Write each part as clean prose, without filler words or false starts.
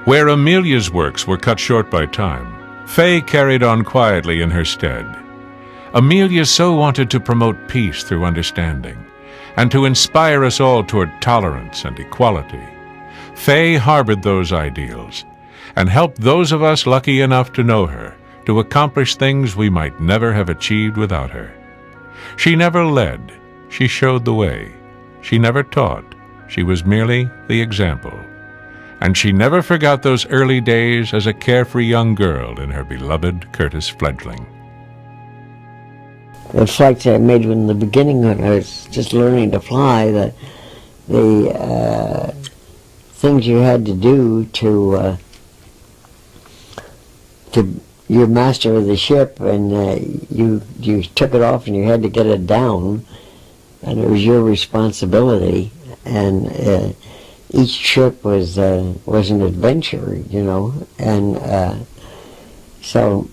Where Amelia's works were cut short by time, Fay carried on quietly in her stead. Amelia so wanted to promote peace through understanding, and to inspire us all toward tolerance and equality. Fay harbored those ideals, and helped those of us lucky enough to know her to accomplish things we might never have achieved without her. She never led, she showed the way. She never taught, she was merely the example. And she never forgot those early days as a carefree young girl in her beloved Curtis fledgling. The flights I made in the beginning when I was just learning to fly, the things you had to do to you're master of the ship, and you took it off and you had to get it down, and it was your responsibility. And each trip was an adventure, you know, and so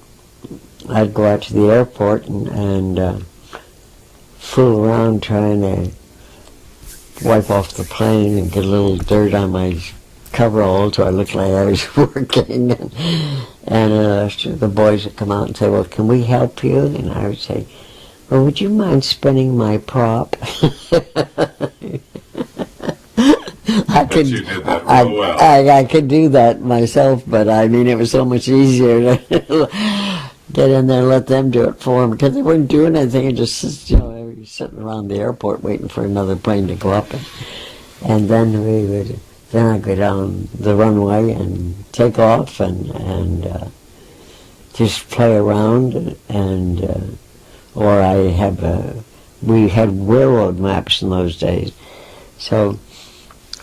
I'd go out to the airport and fool around trying to wipe off the plane and get a little dirt on my coverall so I looked like I was working. And the boys would come out and say, "Well, can we help you?" And I would say, "Well, would you mind spinning my prop?" I could do that myself, but I mean, it was so much easier to get in there and let them do it for them, because they weren't doing anything, and just, you know, they were sitting around the airport waiting for another plane to go up, and then I'd go down the runway and take off and just play around, and or we had railroad maps in those days, so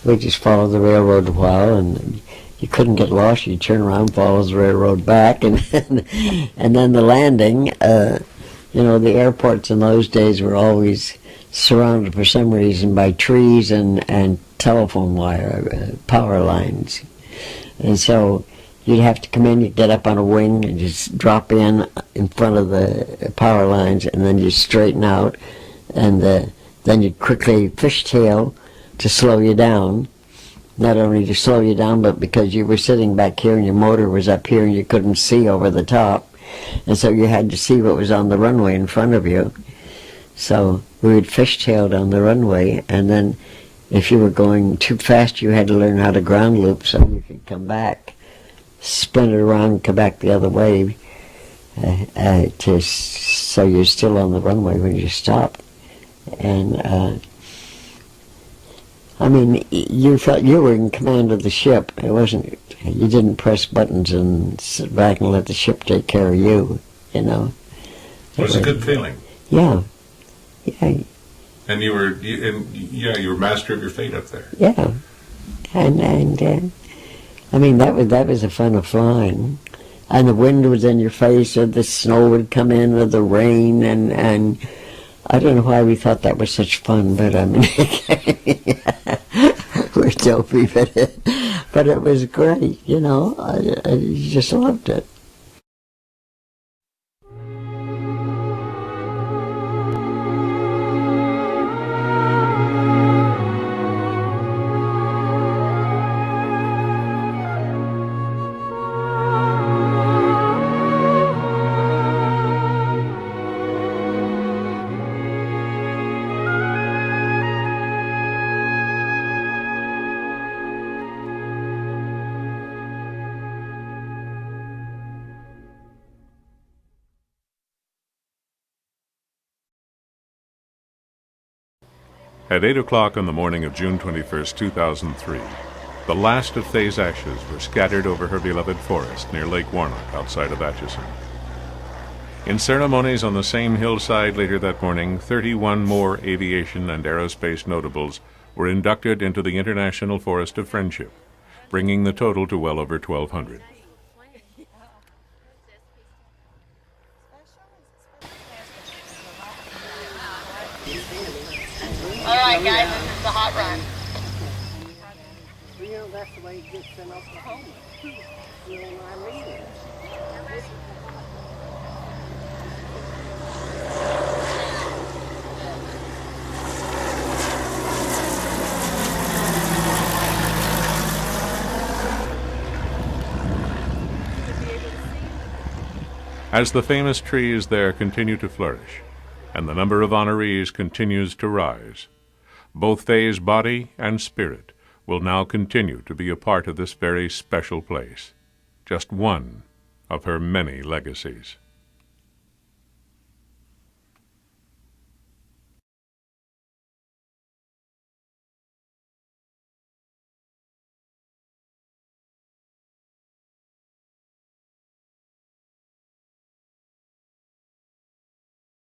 we just followed the railroad a while, and you couldn't get lost. You turn around, follow the railroad back, and then the landing. You know, the airports in those days were always surrounded for some reason by trees and telephone wire, power lines, and so you'd have to come in. You'd get up on a wing and just drop in front of the power lines, and then you straighten out, and then you'd quickly fishtail to slow you down. Not only to slow you down, but because you were sitting back here and your motor was up here and you couldn't see over the top, and so you had to see what was on the runway in front of you. So we would fishtail down the runway, and then if you were going too fast, you had to learn how to ground loop so you could come back, spin it around, and come back the other way, so you're still on the runway when you stop. And I mean, you felt you were in command of the ship. It wasn't, you didn't press buttons and sit back and let the ship take care of you, you know. It was a good feeling. Yeah. Yeah. And you were master of your fate up there. Yeah. And I mean, that was the fun of flying. And the wind was in your face, or the snow would come in, or the rain, and I don't know why we thought that was such fun, but I mean, we're dopey, but it was great, you know. I just loved it. At 8 o'clock on the morning of June 21st, 2003, the last of Fay's ashes were scattered over her beloved forest near Lake Warnock outside of Atchison. In ceremonies on the same hillside later that morning, 31 more aviation and aerospace notables were inducted into the International Forest of Friendship, bringing the total to well over 1,200. All right, guys, this is the hot run. You know, that's the way it gets in Oklahoma. You know what I mean? As the famous trees there continue to flourish, and the number of honorees continues to rise, both Faye's body and spirit will now continue to be a part of this very special place, just one of her many legacies.